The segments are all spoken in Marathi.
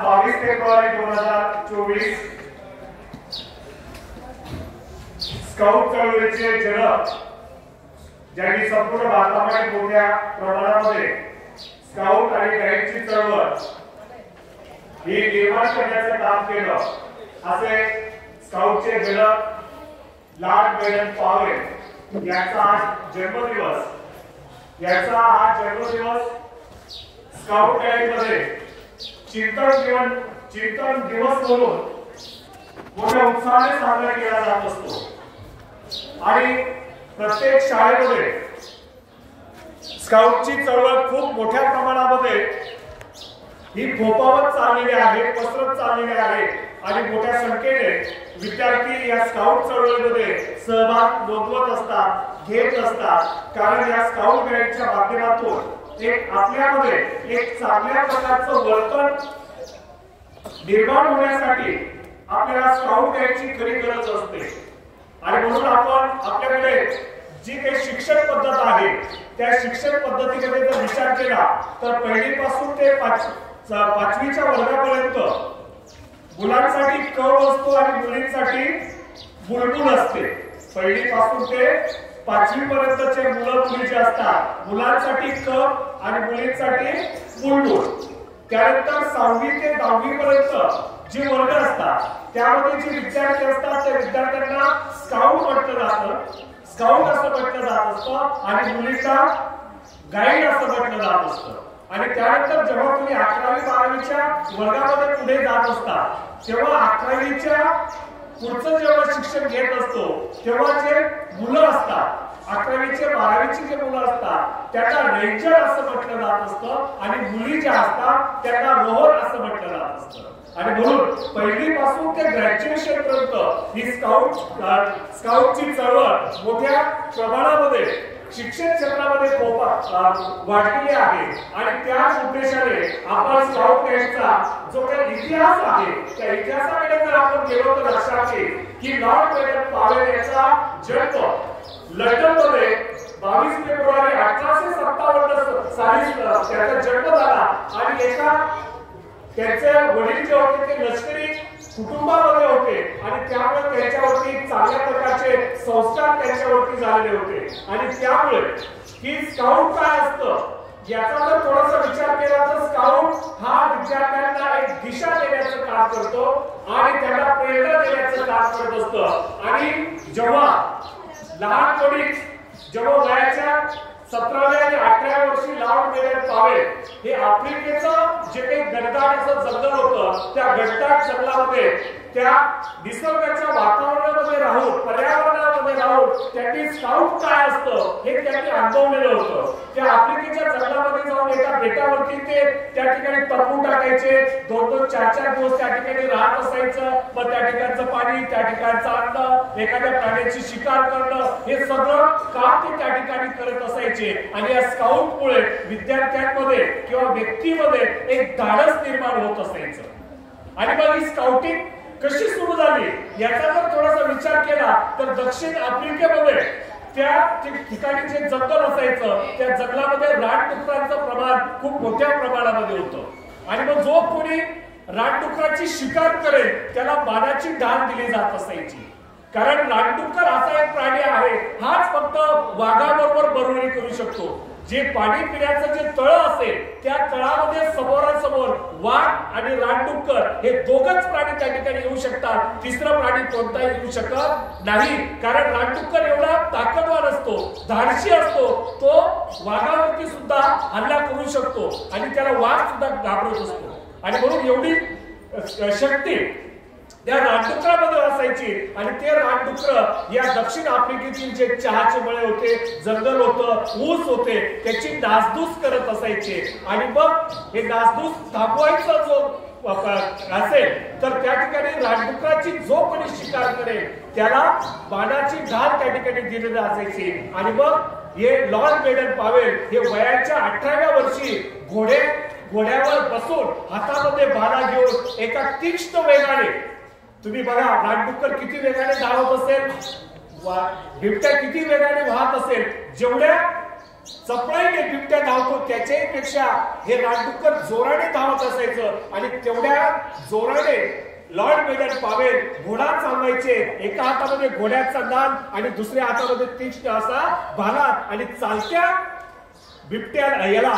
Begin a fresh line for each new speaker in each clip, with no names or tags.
22 फेब्रुवारी 2024 स्काउट चळवळीचे जनक ज्यांनी संपूर्ण भारतामध्ये मोठ्या प्रमाणामध्ये स्काउट आणि गाईडची चळवळ ही निर्माण करण्याचं काम केलं असे स्काउटचे जनक लॉर्ड बेडन पॉवेल यांचा आज जन्मदिवस स्काउट गाईडमध्ये चिंतन दिवस म्हणून मोठ्या उत्साहाने साजरा केला जात असतो आणि प्रत्येक शाळेमध्ये स्काउटची चळवळ खूप मोठ्या प्रमाणामध्ये ही फोफावत चाललेली आहे, पसरत चाललेली आहे आणि मोठ्या संख्येने विद्यार्थी या स्काउट चळवळीमध्ये सहभाग नोंदवत असतात, घेत असतात. कारण या स्काउट गाईडच्या माध्यमातून एक आपल्यामध्ये एक चांगल्या प्रकारचं वर्तन निर्माण होण्यासाठी आपल्याला स्काउट गाईडची खरी गरज असते. आणि म्हणून आपण आपल्याकडे जी काही शिक्षण पद्धत आहे त्या शिक्षण पद्धतीमध्ये जर विचार केला तर पहिलीपासून ते पाचवीच्या वर्गापर्यंत मुलांसाठी क असतो आणि मुलींसाठी बुलबुल असते. पहिलीपासून ते पाचवी पर्यंतचे मुली जे असतात मुलांसाठी क आणि मुलींसाठी बुलबुल. त्यानंतर 6वी ते 10वी पर्यंत जे वर्ग असतात त्यामध्ये जे विद्यार्थी असतात त्या विद्यार्थ्यांना स्काउट म्हटलं जातं, स्काउट असं म्हटलं जात असतं आणि मुलींना गाईड असं म्हटलं जात असतं. आणि त्यानंतर जेव्हा तुम्ही 11वी 12वीच्या वर्गामध्ये पुढे जात असता तेव्हा 11वीच्या पुढचं जेव्हा शिक्षण घेत असतो तेव्हा जे मुलं असतात 11वीचे 12वीचे जे मुलं असतात त्यांना रेंजर असं म्हटलं जात असतं आणि मुली ज्या असतात त्यांना रोहर असं म्हटलं जात असतं. आणि म्हणून पहिलीपासून ते ग्रॅज्युएशन पर्यंत ही स्काउटची चळवळ मोठ्या प्रमाणामध्ये शिक्षण क्षेत्रामध्ये वाढलेली आहे. आणि त्याच उद्देशाने आपण स्काउट गाईडचा जो काही इतिहास आहे त्या इतिहासाकडे जर आपण गेलो तर लक्षात येईल की लॉर्ड बेडन पॉवेल यांचा जन्म लंडनमध्ये 22 फेब्रुवारी 1857 साली त्याचा जन्म झाला. आणि त्यांचे वडील जे होते ते लष्करी कुटुंबामध्ये होते आणि त्यामुळे त्यांच्यावरती चांगल्या प्रकारचे संस्कार त्यांच्यावरती झालेले होते. आणि त्यामुळे की स्काउट काय असतं याचा जर थोडासा विचार केला तर स्काउट हा विद्यार्थ्यांना एक दिशा देण्याचं काम करतो आणि त्यांना प्रेरणा देण्याचं काम करत असतं. आणि जेव्हा लहानपणीच जेव्हा वयाच्या 17व्या आणि 18व्या वर्षी लॉर्ड बेडन पॉवेल हे आफ्रिकेचं जे काही घनदाट असं जंगल होतं त्या घनदाट जंगलामध्ये त्या निसर्गाच्या वातावरणामध्ये राहून पर्यावरणामध्ये राहून त्यांनी स्काउट काय असतं हे त्यांनी अनुभवलेलं होतं. त्या आफ्रिकेच्या जंगलामध्ये जाऊन एका बेटावरती ते त्या ठिकाणी तंबू टाकायचे, 2-2, 4-4 दिवस त्या ठिकाणी राहत असायचं. मग त्या ठिकाणचं पाणी, त्या ठिकाणचं अन्न, एखाद्या प्राण्याची शिकार करणं हे सगळं काम ते त्या ठिकाणी करत असायचे. आणि या स्काउटमुळे विद्यार्थ्यांमध्ये किंवा व्यक्तीमध्ये एक धाडस निर्माण होत असायचं. आणि मग ही स्काउटिंग कशी सुरू झाली याचा जर थोडासा विचार केला तर दक्षिण आफ्रिकेमध्ये त्या ठिकाणी जे जंगल असायचं त्या जंगलामध्ये रानडुकरांचं प्रमाण खूप मोठ्या प्रमाणामध्ये होतं. आणि मग जो कोणी रानडुकराची शिकार करेल त्याला बाणाची ढाल दिली जात असायची. कारण रानडुक्कर असा एक प्राणी आहे हाच फक्त वाघाबरोबर बरोबरी करू शकतो. जे पाणी पिण्याचं जे तळ असेल त्या तळामध्ये समोरासमोर वाघ आणि रानडुक्कर हे दोघच प्राणी त्या ठिकाणी येऊ शकतात. तिसरा प्राणी कोणताही येऊ शकत नाही. कारण रानडुक्कर एवढा ताकदवार असतो, धाडशी असतो, तो वाघावरती सुद्धा हल्ला करू शकतो आणि त्याला वाघ सुद्धा घाबरत असतो. आणि म्हणून एवढी शक्ती त्या रानडुकरामध्ये असायची. आणि ते रानडुकर या दक्षिण आफ्रिकेतील जे चहाचे मळे होते, जंगल होतं, ऊस होते त्याची नासधूस करत असायचे. आणि मग हे नासधूस थांबवायचा जो असेल तर त्या ठिकाणी रानडुकराची जो कोणी शिकार करेल त्याला बाणाची ढाल त्या ठिकाणी दिलेली असायची. आणि मग हे लॉर्ड बेडन पॉवेल हे वयाच्या 18व्या वर्षी घोड्यावर बसून हातामध्ये बाणा घेऊन एका तीक्ष्ण वेगाने, तुम्ही बघा रानडुक्कर किती वेगाने धावत असेल, बिबट्या किती वेगाने वाहत असेल, जेवढ्या चपळाईने बिबट्या धावतो त्याच्याही पेक्षा हे रानडुक्कर जोराने धावत असायचं आणि तेवढ्या जोराने लॉर्ड मेजर पावेल घोडा चालवायचे. एका हातामध्ये घोड्याचा दान आणि दुसऱ्या हातामध्ये तीक्ष्ण असा भाला आणि चालत्या बिबट्या याला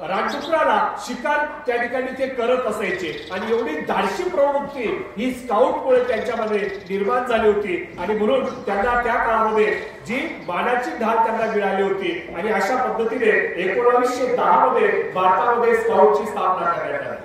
रानडुकराला शिकार त्या ठिकाणी ते करत असायचे. आणि एवढी धाडशी प्रवृत्ती ही स्काउटमुळे त्यांच्यामध्ये निर्माण झाली होती आणि म्हणून त्यांना त्या काळामध्ये जी मानाची ढाल त्यांना मिळाली होती. आणि अशा पद्धतीने 1910 मध्ये भारतामध्ये स्काउटची स्थापना करण्यात आली.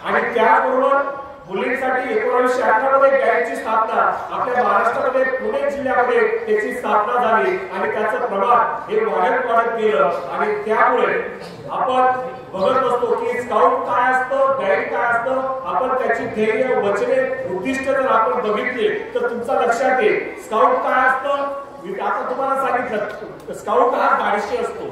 आणि त्याचबरोबर मुलींसाठी 1918 मध्ये गाईडची स्थापना आपल्या महाराष्ट्रामध्ये पुणे जिल्ह्यामध्ये त्याची स्थापना झाली आणि त्याचं प्रमाण हे वाढत गेलं. आणि त्यामुळे आपण बघत असतो की स्काउट काय असतं, गाईड काय असतं. आपण त्याची ध्येय, वचने, उद्दिष्ट जर आपण बघितले तर तुमच्या लक्षात येईल स्काउट काय असतं. आता तुम्हाला सांगितलं स्काउट हा धाडशी असतो,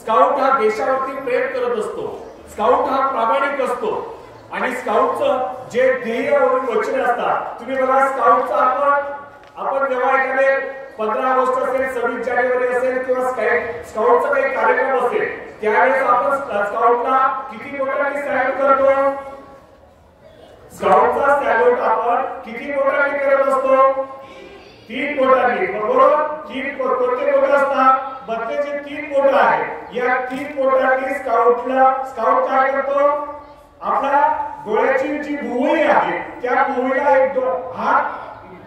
स्काउट हा देशावरती प्रेम करत असतो, स्काउट हा प्रामाणिक असतो. आणि स्काउटचं जे ध्येय वचन असतात तुम्ही बघा स्काउटचं आपण जेव्हा एखादे 15 ऑगस्ट असेल, 26 जानेवारी असेल किंवा स्काउटचा काही कार्यक्रम असेल त्यावेळेस आपण स्काउटला किती मोठ्याने सॅल्यूट करतो. स्काउटचा सॅल्यूट आपण किती मोठ्याने करत असतो. 3 बोटांनी. बरोबर. 3 कोणते बोट असतात. बत्तेचे 3 बोट आहेत. या 3 बोटांनी स्काउट काय करतो. आपला डोळ्याची जी भुवई आहे त्या भुवईला एक हात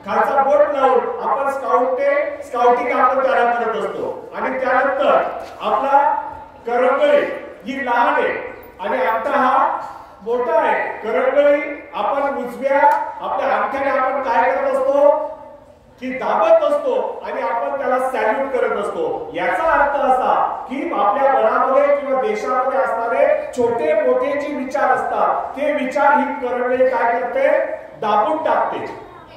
खालचा बोट लावून आपण स्काउटिंग आपण त्याला करत असतो. आणि त्यानंतर आपला करंगळी ही लहान आहे आणि अंगठा हा मोठा आहे. करंगळी आपण उजव्या आपल्या अंगठ्याने आपण काय करत असतो की दाबत असतो आणि आपण त्याला सॅल्यूट करत असतो. याचा अर्थ असा की आपल्या मनामध्ये किंवा देशामध्ये असणारे छोटे मोठे जे विचार असतात ते विचार ही करंगळी काय करते, दाबून टाकते.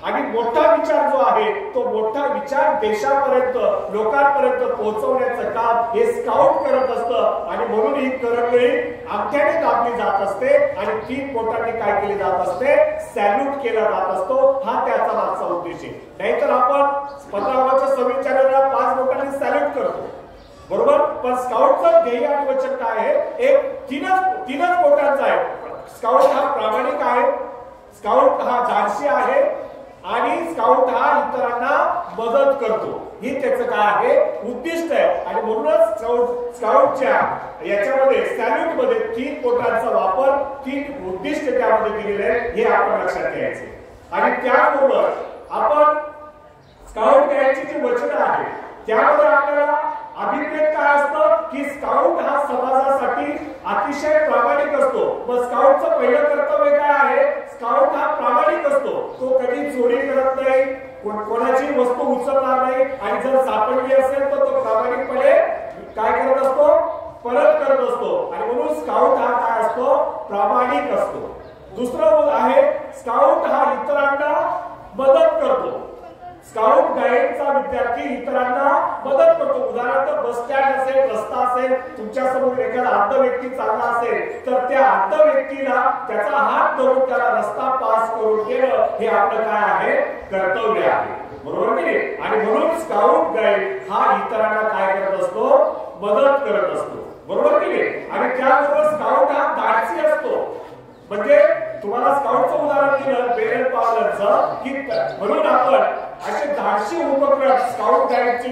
आणि मोठा विचार जो आहे तो मोठा विचार देशापर्यंत लोकांपर्यंत पोहोचवण्याचं काम हे स्काउट करत असतं. आणि म्हणून ही करंगळी अंगठ्याने दाबली जात असते आणि 3 बोटांनी काय केली जात असते, सॅल्यूट केला जात असतो. हा त्याचा मागचा उद्देश आहे. नाहीतर आपण 15 ऑगस्ट 26 जानेवारीला 5 बोटांनी सॅल्यूट करतो. बरोबर. पण स्काउटचं ध्येय आणि वचन काय आहे, एक तीनच बोटांचा आहे. स्काउट हा प्रामाणिक आहे, स्काउट हा धाडसी आहे आणि स्काउट हा इतरांना मदत करतो. ही त्याचं काय आहे, उद्दिष्ट आहे. आणि म्हणूनच स्काउटच्या याच्यामध्ये सॅल्यूट मध्ये 3 बोटांचा वापर, 3 उद्दिष्ट त्यामध्ये दिलेले आहे हे आपण लक्षात घ्यायचे. आणि त्याचबरोबर आपण स्काउट गाईडची जी वचन आहे त्यामध्ये आपल्याला अभिप्रेत काय असतं की स्काउट हा समाजासाठी अतिशय प्रामाणिक असतो. मग स्काउटचं पहिलं कर्तव्य काय आहे, स्काउट हा प्रामाणिक असतो. तो कधी चोरी करत नाही, कोणाची वस्तू उचलणार नाही आणि जर सापडली असेल तर तो प्रामाणिकपणे काय करत असतो, परत करत असतो. आणि म्हणून स्काउट हा काय असतो, प्रामाणिक असतो. दुसरं आहे स्काउट हा इतरांना मदत करतो. स्काउट गाईडचा विद्यार्थी इतरांना मदत करतो. उदाहरणार्थ बस स्टँड असेल, रस्ता असेल, तुमच्या समोर एखादा अंध व्यक्ती चालला असेल तर त्या अंध व्यक्तीला त्याचा हात धरून त्याला रस्ता पास करून देणं हे आपलं काय आहे, कर्तव्य आहे. बरोबर की नाही. आणि म्हणून स्काउट गाईड हा इतरांना काय करत असतो, मदत करत असतो. बरोबर की नाही. आणि त्याबरोबर स्काउट हा धाडसी असतो. म्हणजे तुम्हाला स्काउटचं उदाहरण दिलं बेरल पावलांचं की म्हणून आपण असे धाडशी उपक्रम स्काउट गाईडचे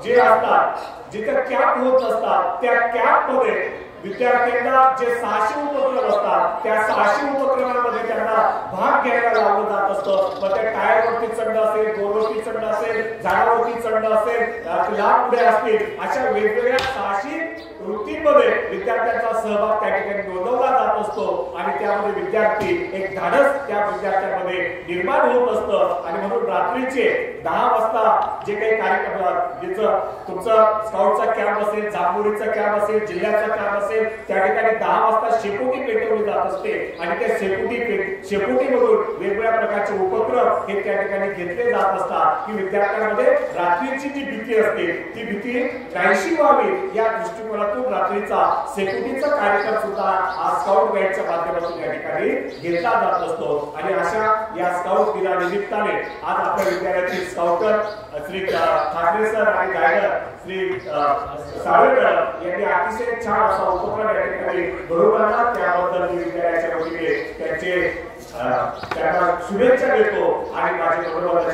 जे असतात, जिथे कॅम्प होत असतात त्या कॅम्प मध्ये विद्यार्थ्यांना जे 600 उपक्रम असतात त्या 600 उपक्रमांमध्ये त्यांना भाग घ्यायला लावलं जात असतं. मग त्या टायरवरती चढणं असेल, दोरवरती चढणं असेल, झाडावरती चढणं असेल, लांब उड्या असतील, अशा वेगवेगळ्या 600 वृत्तींमध्ये विद्यार्थ्यांचा सहभाग त्या ठिकाणी नोंदवला जात असतो. आणि त्यामध्ये विद्यार्थी एक धाडस त्या विद्यार्थ्यांमध्ये निर्माण होत असतं. आणि म्हणून रात्रीचे 10 वाजता जे काही कार्यक्रम ज्याचं तुमचं स्काउटचा कॅम्प असेल, जांभुरीचा कॅम्प असेल, जिल्ह्याचा कॅम्प असेल त्या ठिकाणी 10 वाजता शेकोटी पेटवली जात असते. आणि त्या शेकोटीमधून वेगवेगळ्या प्रकारचे उपक्रम हे त्या ठिकाणी घेतले जात असतात की विद्यार्थ्यांमध्ये रात्रीची जी भीती असते ती भीती नाहीशी व्हावी या दृष्टिकोनातून रात्रीचा शेकोटीचा कार्यक्रम सुद्धा आज स्काउट गाईडच्या माध्यमातून या ठिकाणी घेतला जात असतो. आणि अशा या स्काउट दिनानिमित्ताने आज आपल्या विद्यालयातील स्काउटर श्री ठाकरे सर आणि गायडर श्री सावळेकर यांनी अतिशय छान असा उपक्रम या ठिकाणी बरोबर आणला. त्याबद्दल मी विद्यालयाच्या वतीने त्यांना शुभेच्छा देतो आणि माझे बरोबर